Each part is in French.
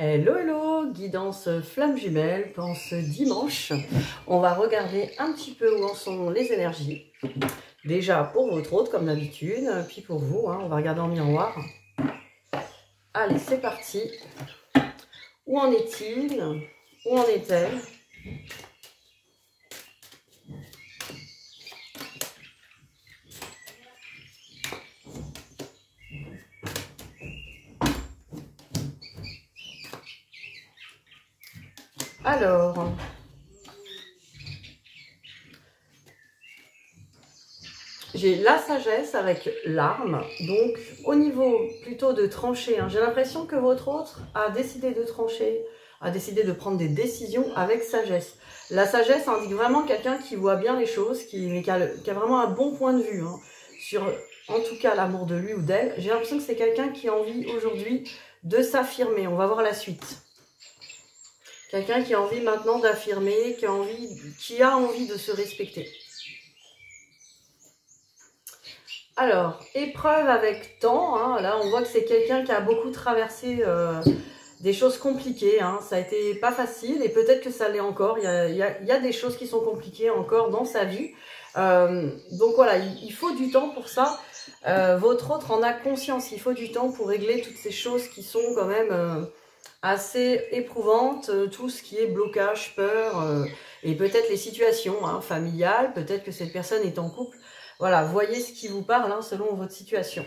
Hello, hello, guidance flamme jumelle pour ce dimanche. On va regarder un petit peu où en sont les énergies. Déjà pour votre hôte comme d'habitude, puis pour vous, on va regarder en miroir. Allez, c'est parti. Où en est-il? Où en est-elle? Alors, j'ai la sagesse avec l'arme, donc au niveau plutôt de trancher, j'ai l'impression que votre autre a décidé de trancher, a décidé de prendre des décisions avec sagesse. La sagesse indique vraiment quelqu'un qui voit bien les choses, qui a vraiment un bon point de vue sur, en tout cas, l'amour de lui ou d'elle. J'ai l'impression que c'est quelqu'un qui a envie aujourd'hui de s'affirmer. On va voir la suite. Quelqu'un qui a envie maintenant d'affirmer, qui a envie de se respecter. Alors, épreuve avec temps, là on voit que c'est quelqu'un qui a beaucoup traversé des choses compliquées, ça a été pas facile et peut-être que ça l'est encore, il y a des choses qui sont compliquées encore dans sa vie. Donc voilà, il faut du temps pour ça, votre autre en a conscience, il faut du temps pour régler toutes ces choses qui sont quand même assez éprouvantes, tout ce qui est blocage, peur et peut-être les situations familiales, peut-être que cette personne est en couple. Voilà, voyez ce qui vous parle selon votre situation.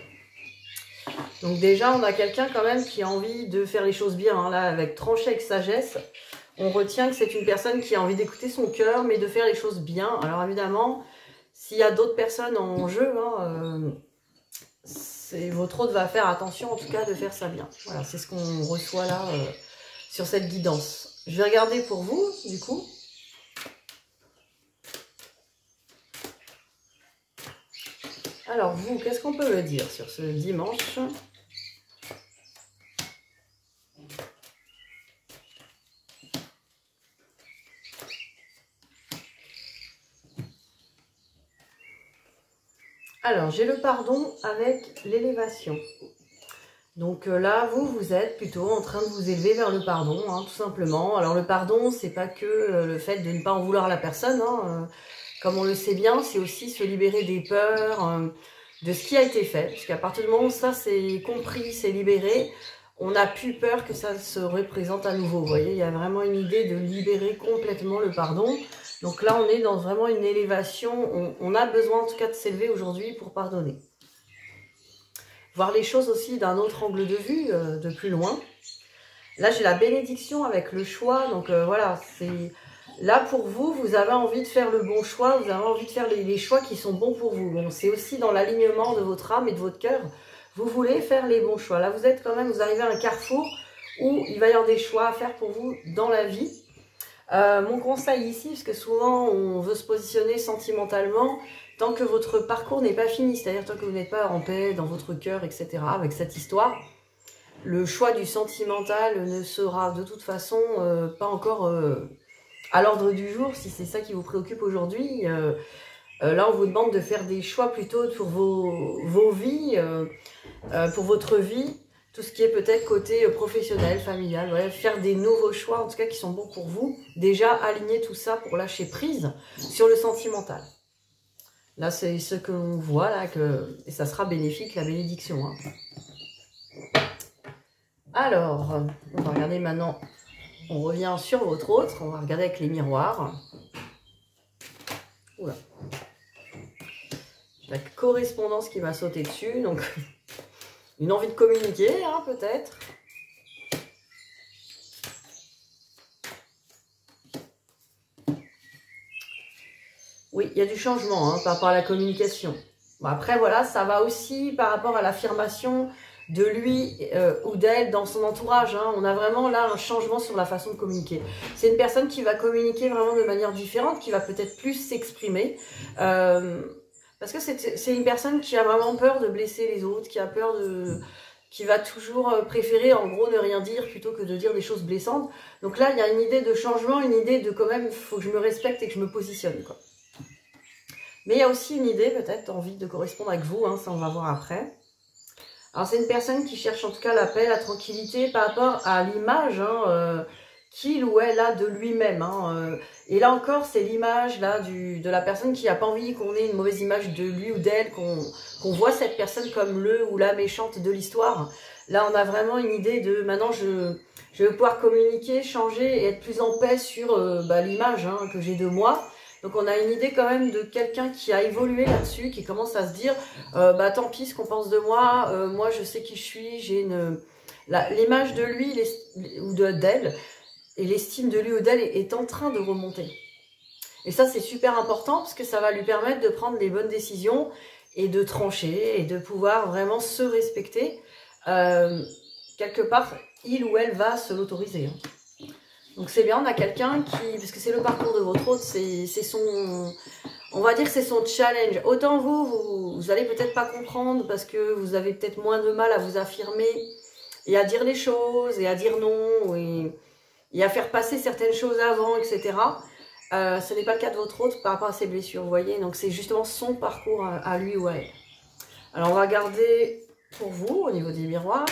Donc déjà, on a quelqu'un quand même qui a envie de faire les choses bien. Là, avec trancher avec sagesse, on retient que c'est une personne qui a envie d'écouter son cœur, mais de faire les choses bien. Alors évidemment, s'il y a d'autres personnes en jeu, votre autre va faire attention en tout cas de faire ça bien. Voilà, c'est ce qu'on reçoit là sur cette guidance. Je vais regarder pour vous, du coup. Alors vous, qu'est-ce qu'on peut me dire sur ce dimanche? Alors, j'ai le pardon avec l'élévation. Donc là, vous êtes plutôt en train de vous élever vers le pardon, tout simplement. Alors le pardon, c'est pas que le fait de ne pas en vouloir à la personne, comme on le sait bien, c'est aussi se libérer des peurs, de ce qui a été fait. Parce qu'à partir du moment où ça c'est compris, c'est libéré, on n'a plus peur que ça se représente à nouveau. Vous voyez, il y a vraiment une idée de libérer complètement le pardon. Donc là, on est dans vraiment une élévation. On a besoin en tout cas de s'élever aujourd'hui pour pardonner. Voir les choses aussi d'un autre angle de vue, de plus loin. Là, j'ai la bénédiction avec le choix. Donc voilà, c'est là pour vous, vous avez envie de faire le bon choix. Vous avez envie de faire les choix qui sont bons pour vous. Bon, c'est aussi dans l'alignement de votre âme et de votre cœur. Vous voulez faire les bons choix. Là, vous êtes quand même, vous arrivez à un carrefour où il va y avoir des choix à faire pour vous dans la vie. Mon conseil ici, parce que souvent on veut se positionner sentimentalement, tant que votre parcours n'est pas fini, c'est-à-dire tant que vous n'êtes pas en paix dans votre cœur, etc., avec cette histoire, le choix du sentimental ne sera de toute façon pas encore à l'ordre du jour, si c'est ça qui vous préoccupe aujourd'hui. Là, on vous demande de faire des choix plutôt pour vos vies, pour votre vie, tout ce qui est peut-être côté professionnel, familial, voilà, faire des nouveaux choix, en tout cas qui sont bons pour vous. Déjà, aligner tout ça pour lâcher prise sur le sentimental. Là, c'est ce que l'on voit, là, et ça sera bénéfique, la bénédiction. Alors, on va regarder maintenant, on revient sur votre autre, on va regarder avec les miroirs. Oula. La correspondance qui va sauter dessus, donc une envie de communiquer, peut-être. Oui, il y a du changement par rapport à la communication. Bon, après, voilà, ça va aussi par rapport à l'affirmation de lui ou d'elle dans son entourage. On a vraiment là un changement sur la façon de communiquer. C'est une personne qui va communiquer vraiment de manière différente, qui va peut-être plus s'exprimer. Parce que c'est une personne qui a vraiment peur de blesser les autres, qui va toujours préférer en gros ne rien dire plutôt que de dire des choses blessantes. Donc là, il y a une idée de changement, une idée de quand même, il faut que je me respecte et que je me positionne, quoi. Mais il y a aussi une idée, peut-être, envie de correspondre avec vous, ça on va voir après. Alors c'est une personne qui cherche en tout cas la paix, la tranquillité par rapport à l'image qu'il ou elle a de lui-même. Et là encore, c'est l'image là de la personne qui n'a pas envie qu'on ait une mauvaise image de lui ou d'elle, qu'on voit cette personne comme le ou la méchante de l'histoire. Là, on a vraiment une idée de maintenant je vais pouvoir communiquer, changer et être plus en paix sur l'image que j'ai de moi. Donc on a une idée quand même de quelqu'un qui a évolué là-dessus, qui commence à se dire tant pis ce qu'on pense de moi, moi je sais qui je suis, j'ai l'image de lui ou d'elle, et l'estime de lui ou d'elle est en train de remonter. Et ça c'est super important parce que ça va lui permettre de prendre les bonnes décisions et de trancher et de pouvoir vraiment se respecter. Quelque part, il ou elle va se l'autoriser. Donc c'est bien, on a quelqu'un qui, parce que c'est le parcours de votre hôte, c'est son, on va dire que c'est son challenge. Autant vous allez peut-être pas comprendre parce que vous avez peut-être moins de mal à vous affirmer et à dire les choses et à dire non et à faire passer certaines choses avant, etc. Ce n'est pas le cas de votre hôte par rapport à ses blessures, vous voyez. Donc c'est justement son parcours à lui ou à elle. Alors on va garder pour vous au niveau des miroirs.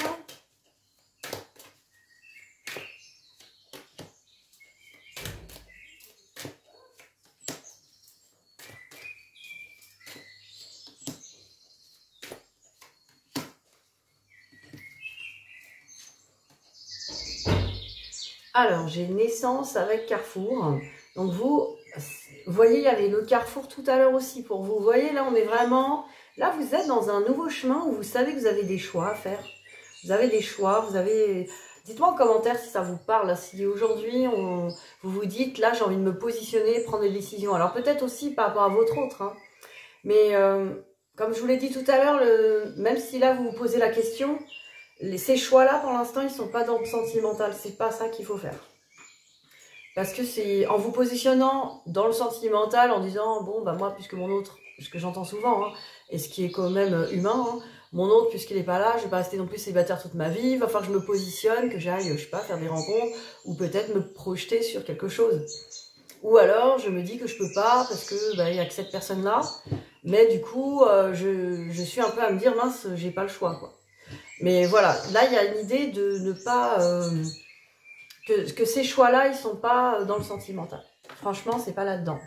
Alors, j'ai naissance avec Carrefour. Donc, vous voyez, il y avait le Carrefour tout à l'heure aussi pour vous. Vous voyez, là, on est vraiment... Là, vous êtes dans un nouveau chemin où vous savez que vous avez des choix à faire. Vous avez des choix, vous avez... Dites-moi en commentaire si ça vous parle. Si aujourd'hui, vous vous dites, là, j'ai envie de me positionner, prendre des décisions. Alors, peut-être aussi par rapport à votre autre. Mais, comme je vous l'ai dit tout à l'heure, même si là, vous vous posez la question... Ces choix-là, pour l'instant, ils ne sont pas dans le sentimental. C'est pas ça qu'il faut faire. Parce que c'est en vous positionnant dans le sentimental, en disant, bon, bah moi, puisque mon autre, ce que j'entends souvent, et ce qui est quand même humain, mon autre, puisqu'il n'est pas là, je ne vais pas rester non plus célibataire toute ma vie, il va falloir que je me positionne, que j'aille, je sais pas, faire des rencontres, ou peut-être me projeter sur quelque chose. Ou alors, je me dis que je peux pas, parce que il y a que cette personne-là, mais du coup, je suis un peu à me dire, mince, j'ai pas le choix, quoi. Mais voilà, là, il y a une idée de ne pas... que ces choix-là, ils sont pas dans le sentimental. Franchement, c'est pas là-dedans.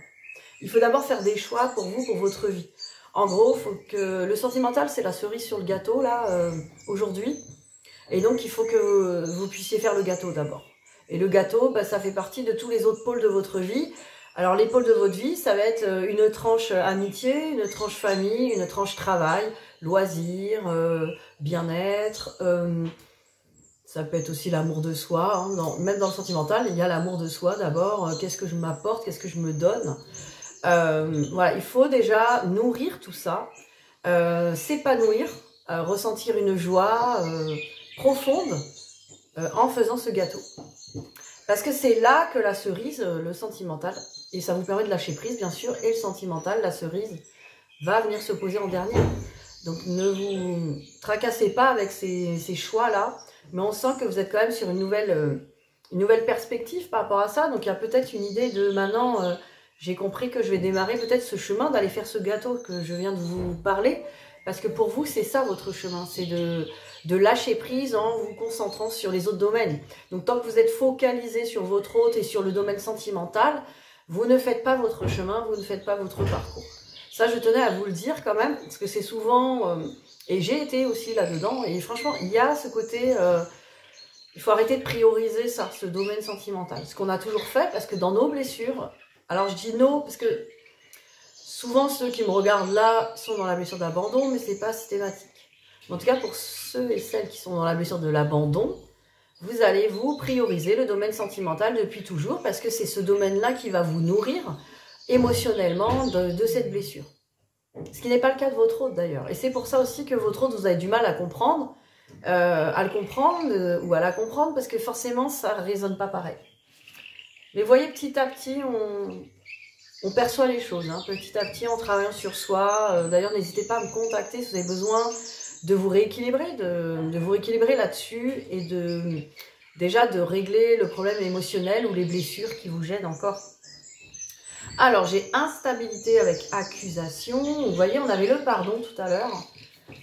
Il faut d'abord faire des choix pour vous, pour votre vie. En gros, faut que le sentimental, c'est la cerise sur le gâteau, là, aujourd'hui. Et donc, il faut que vous puissiez faire le gâteau d'abord. Et le gâteau, ça fait partie de tous les autres pôles de votre vie. Alors, les pôles de votre vie, ça va être une tranche amitié, une tranche famille, une tranche travail, loisirs, bien-être. Ça peut être aussi l'amour de soi. Même dans le sentimental, il y a l'amour de soi d'abord. Qu'est-ce que je m'apporte, qu'est-ce que je me donne. Voilà, il faut déjà nourrir tout ça, s'épanouir, ressentir une joie profonde en faisant ce gâteau. Parce que c'est là que la cerise, le sentimental, et ça vous permet de lâcher prise bien sûr, et le sentimental, la cerise, va venir se poser en dernier. Donc ne vous tracassez pas avec ces choix-là, mais on sent que vous êtes quand même sur une nouvelle perspective par rapport à ça. Donc il y a peut-être une idée de maintenant, j'ai compris que je vais démarrer peut-être ce chemin d'aller faire ce gâteau que je viens de vous parler. Parce que pour vous, c'est ça votre chemin, c'est de lâcher prise en vous concentrant sur les autres domaines. Donc tant que vous êtes focalisé sur votre hôte et sur le domaine sentimental, vous ne faites pas votre chemin, vous ne faites pas votre parcours. Ça, je tenais à vous le dire quand même, parce que c'est souvent... et j'ai été aussi là-dedans, et franchement, il y a ce côté... il faut arrêter de prioriser ça, ce domaine sentimental. Ce qu'on a toujours fait, parce que dans nos blessures... Alors je dis non, parce que... Souvent, ceux qui me regardent là sont dans la blessure d'abandon, mais ce n'est pas systématique. En tout cas, pour ceux et celles qui sont dans la blessure de l'abandon, vous allez vous prioriser le domaine sentimental depuis toujours, parce que c'est ce domaine-là qui va vous nourrir émotionnellement de cette blessure. Ce qui n'est pas le cas de votre hôte d'ailleurs. Et c'est pour ça aussi que votre hôte, vous avez du mal à comprendre, ou à la comprendre, parce que forcément, ça ne résonne pas pareil. Mais vous voyez, petit à petit, on perçoit les choses, petit à petit en travaillant sur soi. D'ailleurs, n'hésitez pas à me contacter si vous avez besoin de vous rééquilibrer, de vous rééquilibrer là-dessus et déjà de régler le problème émotionnel ou les blessures qui vous gênent encore. Alors, j'ai instabilité avec accusation. Vous voyez, on avait le pardon tout à l'heure.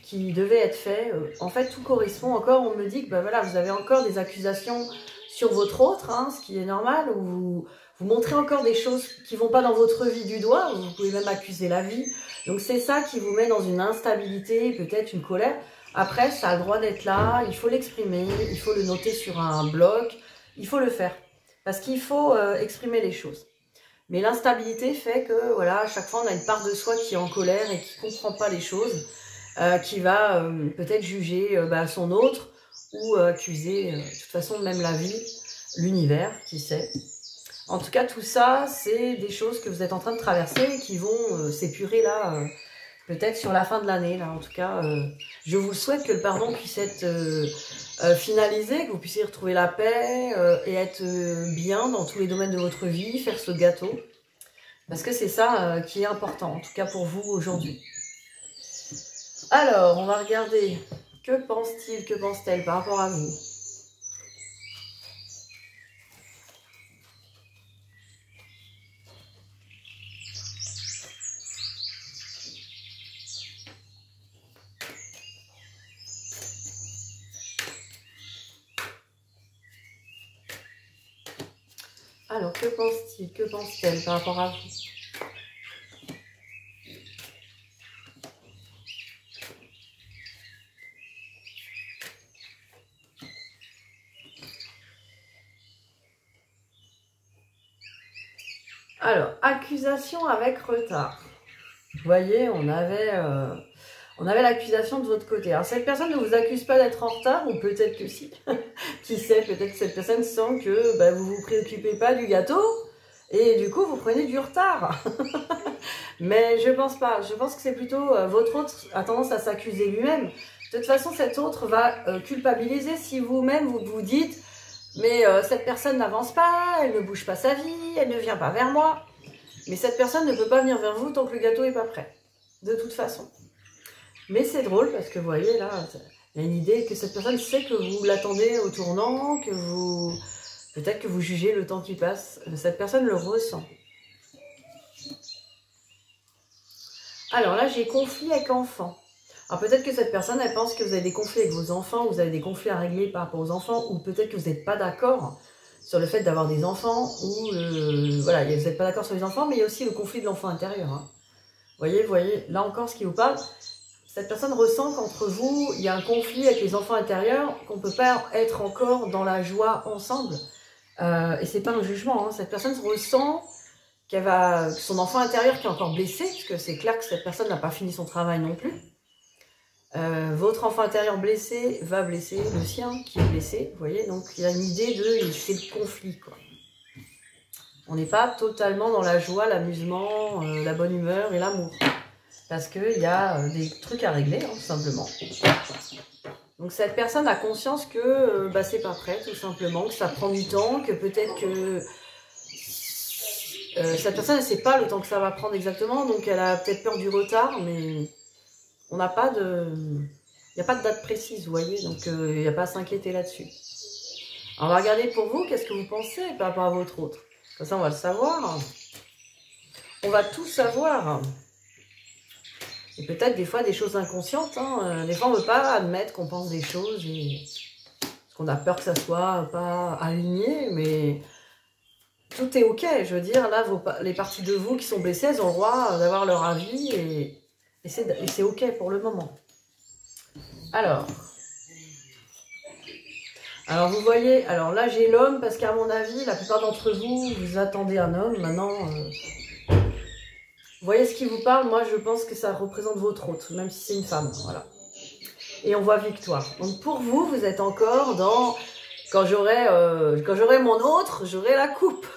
qui devait être fait. En fait, tout correspond encore. On me dit que voilà, vous avez encore des accusations sur votre autre, hein, ce qui est normal, ou vous montrez encore des choses qui vont pas dans votre vie du doigt, vous pouvez même accuser la vie. Donc c'est ça qui vous met dans une instabilité, peut-être une colère. Après, ça a le droit d'être là, il faut l'exprimer, il faut le noter sur un bloc, il faut le faire. Parce qu'il faut exprimer les choses. Mais l'instabilité fait que, voilà, à chaque fois, on a une part de soi qui est en colère et qui ne comprend pas les choses, qui va peut-être juger son autre ou accuser, de toute façon, même la vie, l'univers, qui sait. En tout cas, tout ça, c'est des choses que vous êtes en train de traverser et qui vont s'épurer là, peut-être sur la fin de l'année. Là, en tout cas, je vous souhaite que le pardon puisse être finalisé, que vous puissiez retrouver la paix et être bien dans tous les domaines de votre vie, faire ce gâteau. Parce que c'est ça qui est important, en tout cas pour vous aujourd'hui. Alors, on va regarder, que pense-t-il, que pense-t-elle par rapport à vous? Alors, que pense-t-il, que pense-t-elle par rapport à vous? Alors, accusation avec retard. Vous voyez, on avait l'accusation de votre côté. Alors, cette personne ne vous accuse pas d'être en retard, ou peut-être que si. Qui sait, peut-être que cette personne sent que vous vous préoccupez pas du gâteau, et du coup, vous prenez du retard. Mais je pense pas. Je pense que c'est plutôt votre autre a tendance à s'accuser lui-même. De toute façon, cet autre va culpabiliser si vous-même, vous vous dites « Mais cette personne n'avance pas, elle ne bouge pas sa vie, elle ne vient pas vers moi. » Mais cette personne ne peut pas venir vers vous tant que le gâteau n'est pas prêt. De toute façon. Mais c'est drôle parce que vous voyez là, il y a une idée que cette personne sait que vous l'attendez au tournant, que vous... Peut-être que vous jugez le temps qui passe. Cette personne le ressent. Alors là, j'ai conflit avec enfants. Alors peut-être que cette personne, elle pense que vous avez des conflits avec vos enfants, vous avez des conflits à régler par rapport aux enfants, ou peut-être que vous n'êtes pas d'accord sur le fait d'avoir des enfants, ou voilà, vous n'êtes pas d'accord sur les enfants, mais il y a aussi le conflit de l'enfant intérieur. Hein. Vous voyez, là encore ce qui vous parle, cette personne ressent qu'entre vous, il y a un conflit avec les enfants intérieurs, qu'on ne peut pas être encore dans la joie ensemble. Et c'est pas un jugement, hein. Cette personne ressent qu'elle va, son enfant intérieur qui est encore blessé, parce que c'est clair que cette personne n'a pas fini son travail non plus. Votre enfant intérieur blessé va blesser le sien qui est blessé, vous voyez, donc il y a une idée de, c'est le conflit, quoi. On n'est pas totalement dans la joie, l'amusement, la bonne humeur et l'amour, parce qu'il y a des trucs à régler, hein, tout simplement. Donc cette personne a conscience que c'est pas prêt, tout simplement, que ça prend du temps, que peut-être que cette personne ne sait pas le temps que ça va prendre exactement, donc elle a peut-être peur du retard, mais on n'a pas de... Il n'y a pas de date précise, vous voyez, donc il n'y a pas à s'inquiéter là-dessus. On va regarder pour vous, qu'est-ce que vous pensez par rapport à votre autre. Comme ça, on va le savoir. On va tout savoir. Et peut-être des fois des choses inconscientes. Hein. Des fois, on ne veut pas admettre qu'on pense des choses parce qu'on a peur que ça soit pas aligné, mais tout est ok. Je veux dire, là, les parties de vous qui sont blessées, elles ont le droit d'avoir leur avis et c'est ok pour le moment. Alors, vous voyez, alors là j'ai l'homme parce qu'à mon avis, la plupart d'entre vous, vous attendez un homme. Maintenant, vous voyez ce qui vous parle, moi je pense que ça représente votre autre, même si c'est une femme, voilà. Et on voit victoire. Donc pour vous, vous êtes encore dans, quand j'aurai mon autre, j'aurai la coupe.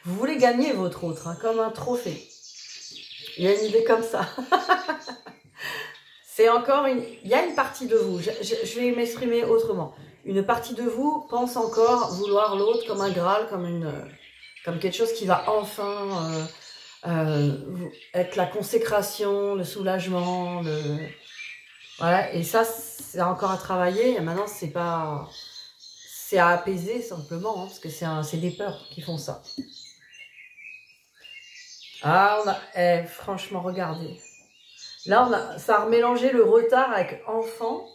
Vous voulez gagner votre autre, hein, comme un trophée. Il y a une idée comme ça. C'est encore il y a une partie de vous, je vais m'exprimer autrement. Une partie de vous pense encore vouloir l'autre comme un Graal, comme quelque chose qui va enfin être la consécration, le soulagement, voilà. Et ça, c'est encore à travailler. Et maintenant, c'est à apaiser simplement, hein, parce que c'est des peurs qui font ça. Ah, franchement, regardez. Là, ça a remélangé le retard avec enfant.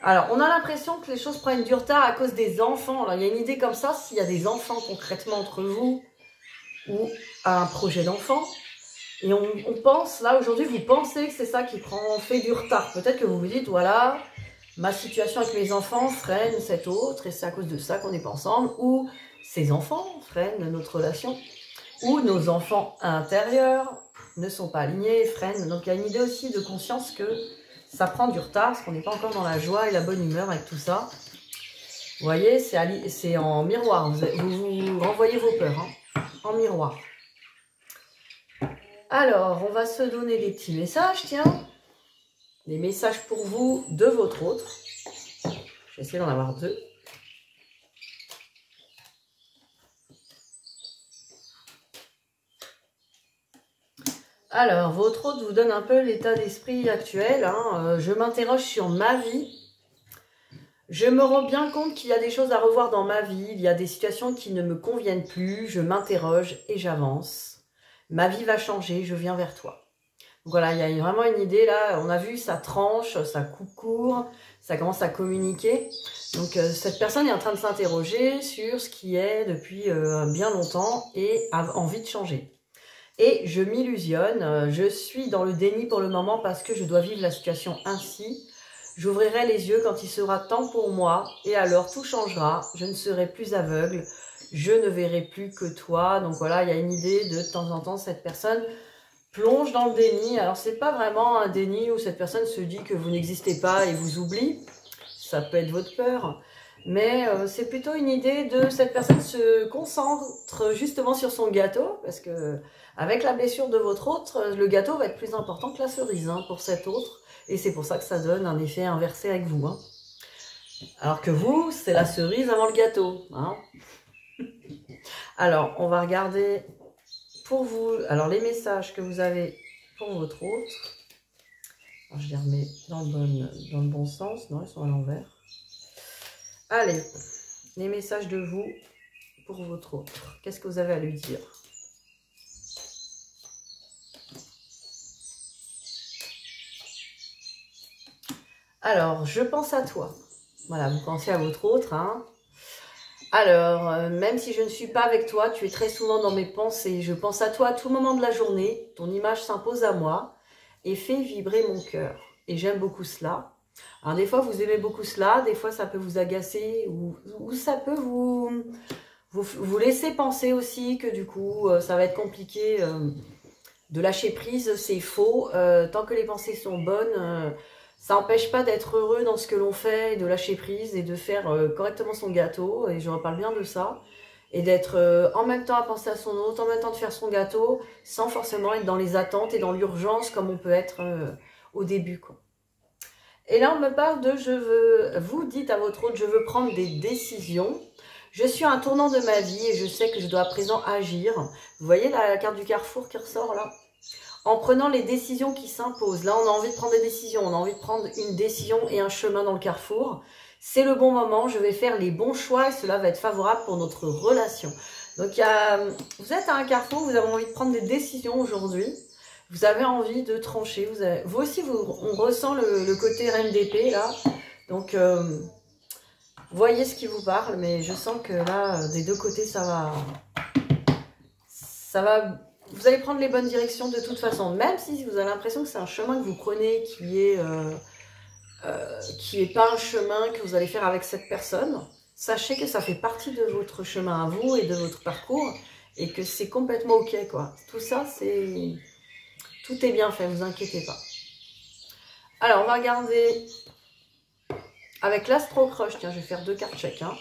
Alors, on a l'impression que les choses prennent du retard à cause des enfants. Alors, il y a une idée comme ça, s'il y a des enfants concrètement entre vous ou à un projet d'enfant. Et on pense, là, aujourd'hui, vous pensez que c'est ça qui fait du retard. Peut-être que vous vous dites, voilà, ma situation avec mes enfants freine cette autre, et c'est à cause de ça qu'on n'est pas ensemble. Ou ces enfants freinent notre relation. Ou nos enfants intérieurs ne sont pas alignés, freinent. Donc, il y a une idée aussi de conscience que ça prend du retard, parce qu'on n'est pas encore dans la joie et la bonne humeur avec tout ça. Vous voyez, c'est en miroir. Vous renvoyez vos peurs, hein, en miroir. Alors, on va se donner des petits messages, tiens. Des messages pour vous de votre autre. Je vais essayer d'en avoir 2. Alors, votre autre vous donne un peu l'état d'esprit actuel. Hein. Je m'interroge sur ma vie. Je me rends bien compte qu'il y a des choses à revoir dans ma vie. Il y a des situations qui ne me conviennent plus. Je m'interroge et j'avance. Ma vie va changer, je viens vers toi. Donc voilà, il y a vraiment une idée là. On a vu, ça tranche, ça coupe court, ça commence à communiquer. Donc cette personne est en train de s'interroger sur ce qui est depuis bien longtemps et a envie de changer. Et je m'illusionne, je suis dans le déni pour le moment parce que je dois vivre la situation ainsi. J'ouvrirai les yeux quand il sera temps pour moi et alors tout changera, je ne serai plus aveugle, je ne verrai plus que toi. Donc voilà, il y a une idée de temps en temps, cette personne plonge dans le déni. Alors c'est pas vraiment un déni où cette personne se dit que vous n'existez pas et vous oublie, ça peut être votre peur. Mais c'est plutôt une idée de cette personne se concentre justement sur son gâteau, parce que avec la blessure de votre autre, le gâteau va être plus important que la cerise hein, pour cet autre, et c'est pour ça que ça donne un effet inversé avec vous. Hein. Alors que vous, c'est la cerise avant le gâteau. Hein. Alors, on va regarder pour vous, alors les messages que vous avez pour votre autre. Alors, je les remets dans le bon sens, non, ils sont à l'envers. Allez, les messages de vous pour votre autre. Qu'est-ce que vous avez à lui dire? Alors, je pense à toi. Voilà, vous pensez à votre autre. Hein. Alors, même si je ne suis pas avec toi, tu es très souvent dans mes pensées. Je pense à toi à tout moment de la journée. Ton image s'impose à moi et fait vibrer mon cœur. Et j'aime beaucoup cela. Alors des fois vous aimez beaucoup cela, des fois ça peut vous agacer ou ça peut vous laisser penser aussi que du coup ça va être compliqué de lâcher prise, c'est faux. Tant que les pensées sont bonnes, ça n'empêche pas d'être heureux dans ce que l'on fait, et de lâcher prise et de faire correctement son gâteau, et je reparle bien de ça. Et d'être en même temps à penser à son autre, en même temps de faire son gâteau, sans forcément être dans les attentes et dans l'urgence comme on peut être au début, quoi. Et là, on me parle de vous dites à votre autre, je veux prendre des décisions. Je suis à un tournant de ma vie et je sais que je dois à présent agir. Vous voyez la carte du carrefour qui ressort là? En prenant les décisions qui s'imposent. Là, on a envie de prendre des décisions. On a envie de prendre une décision et un chemin dans le carrefour. C'est le bon moment. Je vais faire les bons choix et cela va être favorable pour notre relation. Donc, vous êtes à un carrefour, vous avez envie de prendre des décisions aujourd'hui. Vous avez envie de trancher. Vous aussi, on ressent le côté reine d'épée, là. Donc, voyez ce qui vous parle. Mais je sens que là, des deux côtés, ça va... Vous allez prendre les bonnes directions de toute façon. Même si vous avez l'impression que c'est un chemin que vous prenez qui est pas un chemin que vous allez faire avec cette personne. Sachez que ça fait partie de votre chemin à vous et de votre parcours. Et que c'est complètement OK, quoi. Tout ça, c'est... Tout est bien fait, ne vous inquiétez pas. Alors, on va regarder avec l'Astro Crush. Tiens, je vais faire 2 cartes chacun.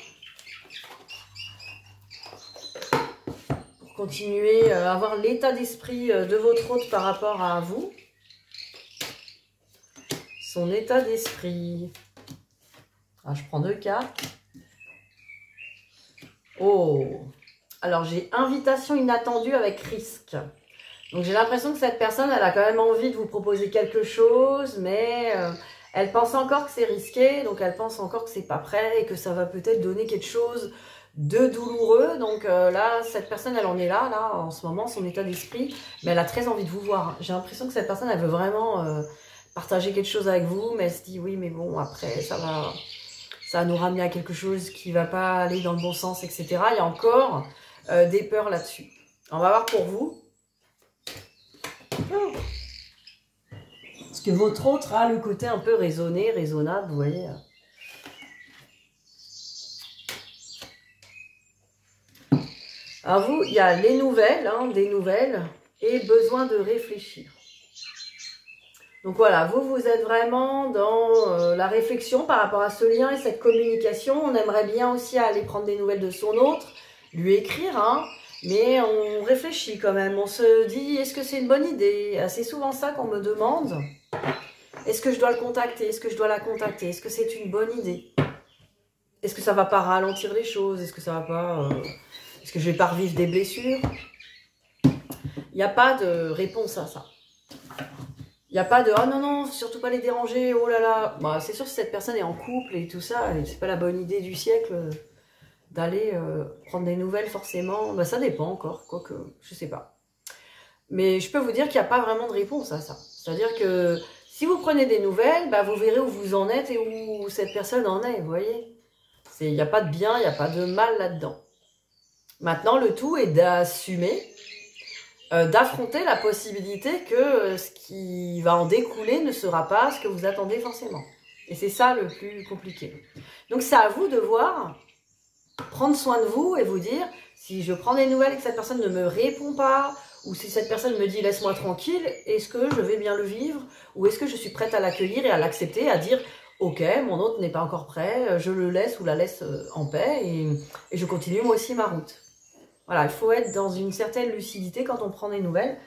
Pour continuer à avoir l'état d'esprit de votre hôte par rapport à vous. Son état d'esprit. Ah, je prends 2 cartes. Oh! Alors, j'ai invitation inattendue avec risque. Donc j'ai l'impression que cette personne, elle a quand même envie de vous proposer quelque chose, mais elle pense encore que c'est risqué, donc elle pense encore que c'est pas prêt et que ça va peut-être donner quelque chose de douloureux. Donc là, cette personne, elle en est là, en ce moment, son état d'esprit, mais elle a très envie de vous voir. J'ai l'impression que cette personne, elle veut vraiment partager quelque chose avec vous, mais elle se dit oui, mais bon, après, ça va nous ramener à quelque chose qui va pas aller dans le bon sens, etc. Il y a encore des peurs là-dessus. On va voir pour vous. Parce que votre autre a le côté un peu raisonné, raisonnable, vous voyez. Alors vous, il y a les nouvelles, hein, des nouvelles, et besoin de réfléchir. Donc voilà, vous êtes vraiment dans la réflexion par rapport à ce lien et cette communication. On aimerait bien aussi aller prendre des nouvelles de son autre, lui écrire, hein, mais on réfléchit quand même. On se dit, est-ce que c'est une bonne idée? C'est souvent ça qu'on me demande. Est-ce que je dois le contacter? Est-ce que je dois la contacter? Est-ce que c'est une bonne idée? Est-ce que ça va pas ralentir les choses? Est-ce que ça va pas... Est-ce que je vais pas revivre des blessures? Il n'y a pas de réponse à ça. Il n'y a pas de « Ah non, non, surtout pas les déranger, oh là là ». Bah, c'est sûr, si cette personne est en couple et tout ça, c'est pas la bonne idée du siècle d'aller prendre des nouvelles forcément. Bah, ça dépend encore, quoique, je sais pas. Mais je peux vous dire qu'il n'y a pas vraiment de réponse à ça. C'est-à-dire que si vous prenez des nouvelles, bah, vous verrez où vous en êtes et où cette personne en est, vous voyez. Il n'y a pas de bien, il n'y a pas de mal là-dedans. Maintenant, le tout est d'assumer, d'affronter la possibilité que ce qui va en découler ne sera pas ce que vous attendez forcément. Et c'est ça le plus compliqué. Donc c'est à vous de voir, prendre soin de vous et vous dire, si je prends des nouvelles et que cette personne ne me répond pas, ou si cette personne me dit laisse-moi tranquille, est-ce que je vais bien le vivre, ou est-ce que je suis prête à l'accueillir et à l'accepter, à dire ok, mon autre n'est pas encore prêt, je le laisse ou la laisse en paix et je continue moi aussi ma route. Voilà, il faut être dans une certaine lucidité quand on prend des nouvelles.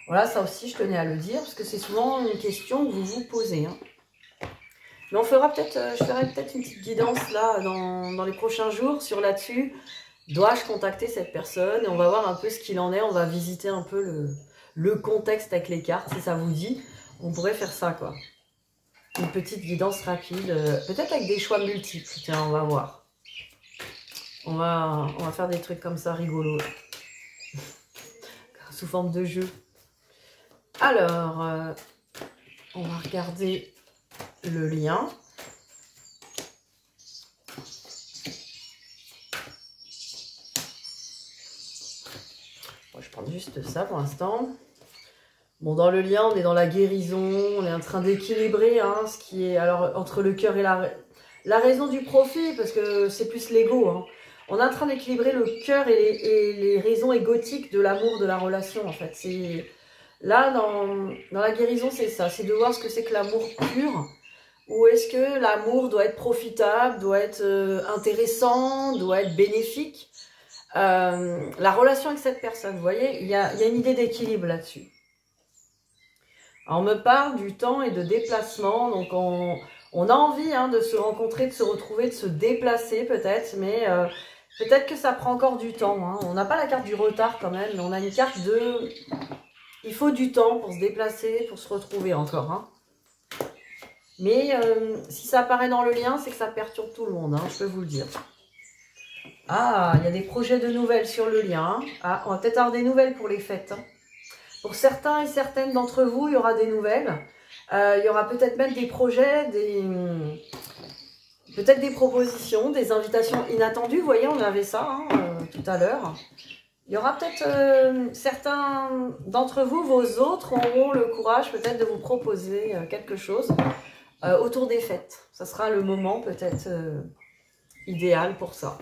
Voilà, ça aussi, je tenais à le dire, parce que c'est souvent une question que vous vous posez. Hein. Mais on fera peut-être, je ferai peut-être une petite guidance là, dans les prochains jours, sur là-dessus. Dois-je contacter cette personne? Et on va voir un peu ce qu'il en est. On va visiter un peu le contexte avec les cartes, si ça vous dit. On pourrait faire ça, quoi. Une petite guidance rapide, peut-être avec des choix multiples. Tiens, on va voir. On va faire des trucs comme ça, rigolos. Sous forme de jeu. Alors, on va regarder le lien. Bon, je prends juste ça pour l'instant. Bon, dans le lien, on est dans la guérison. On est en train d'équilibrer hein, ce qui est alors entre le cœur et la raison du profit, parce que c'est plus l'ego. Hein. On est en train d'équilibrer le cœur et les raisons égotiques de l'amour, de la relation, en fait. Là, dans la guérison, c'est ça. C'est de voir ce que c'est que l'amour pur. Ou est-ce que l'amour doit être profitable, doit être intéressant, doit être bénéfique. La relation avec cette personne, vous voyez, il y a une idée d'équilibre là-dessus. On me parle du temps et de déplacement. Donc, on a envie hein, de se rencontrer, de se retrouver, de se déplacer peut-être, mais... peut-être que ça prend encore du temps. Hein. On n'a pas la carte du retard quand même, mais on a une carte de... Il faut du temps pour se déplacer, pour se retrouver encore. Hein. Mais si ça apparaît dans le lien, c'est que ça perturbe tout le monde, hein, je peux vous le dire. Ah, il y a des projets de nouvelles sur le lien. Hein. Ah, on va peut-être avoir des nouvelles pour les fêtes. Hein. Pour certains et certaines d'entre vous, il y aura des nouvelles. Il y aura peut-être même des projets, peut-être des propositions, des invitations inattendues. Vous voyez, on avait ça hein, tout à l'heure. Il y aura peut-être certains d'entre vous, vos autres, auront le courage peut-être de vous proposer quelque chose autour des fêtes. Ça sera le moment peut-être idéal pour ça.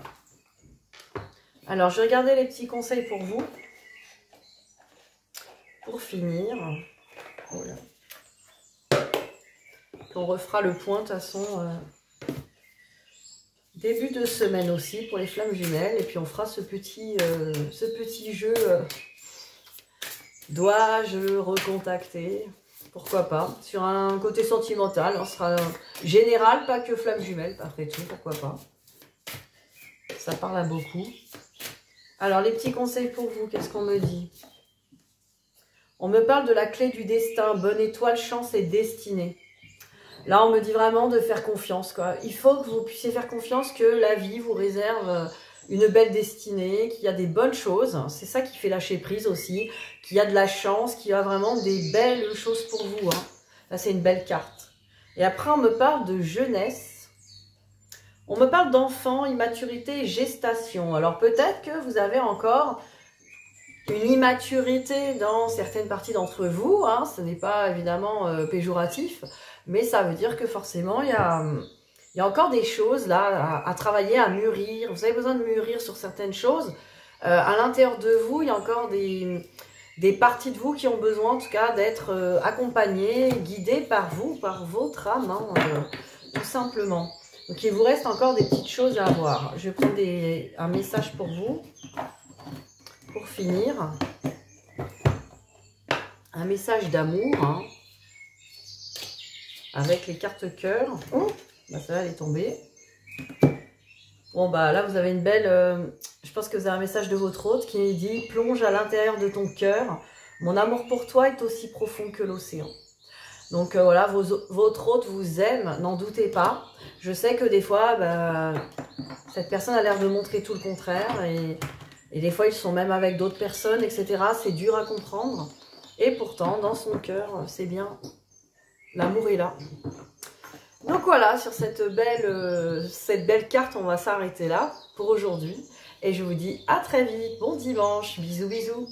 Alors, je vais regarder les petits conseils pour vous. Pour finir. Voilà. On refera le point de toute façon... début de semaine aussi pour les flammes jumelles. Et puis on fera ce petit jeu. Dois-je recontacter? Pourquoi pas? Sur un côté sentimental. On sera général, pas que flammes jumelles. Après tout, pourquoi pas? Ça parle à beaucoup. Alors les petits conseils pour vous, qu'est-ce qu'on me dit? On me parle de la clé du destin. Bonne étoile, chance et destinée. Là, on me dit vraiment de faire confiance, quoi. Il faut que vous puissiez faire confiance que la vie vous réserve une belle destinée, qu'il y a des bonnes choses. C'est ça qui fait lâcher prise aussi, qu'il y a de la chance, qu'il y a vraiment des belles choses pour vous. Hein. Ça, c'est une belle carte. Et après, on me parle de jeunesse. On me parle d'enfants, immaturité et gestation. Alors, peut-être que vous avez encore une immaturité dans certaines parties d'entre vous. Hein. Ce n'est pas évidemment péjoratif, mais ça veut dire que forcément, il y a encore des choses là à travailler, à mûrir. Vous avez besoin de mûrir sur certaines choses. À l'intérieur de vous, il y a encore des parties de vous qui ont besoin en tout cas d'être accompagnées, guidées par vous, par votre âme, hein, tout simplement. Donc il vous reste encore des petites choses à voir. Je vais prendre un message pour vous, pour finir. Un message d'amour, hein, avec les cartes cœur. Oh, bah ça va, elle est tombée. Bon bah là vous avez une belle... je pense que vous avez un message de votre hôte qui dit « Plonge à l'intérieur de ton cœur. Mon amour pour toi est aussi profond que l'océan. » Donc voilà, votre hôte vous aime, n'en doutez pas. Je sais que des fois, bah, cette personne a l'air de montrer tout le contraire. Et des fois, ils sont même avec d'autres personnes, etc. C'est dur à comprendre. Et pourtant, dans son cœur, c'est bien. L'amour est là. Donc voilà, sur cette belle carte, on va s'arrêter là pour aujourd'hui. Et je vous dis à très vite. Bon dimanche. Bisous, bisous.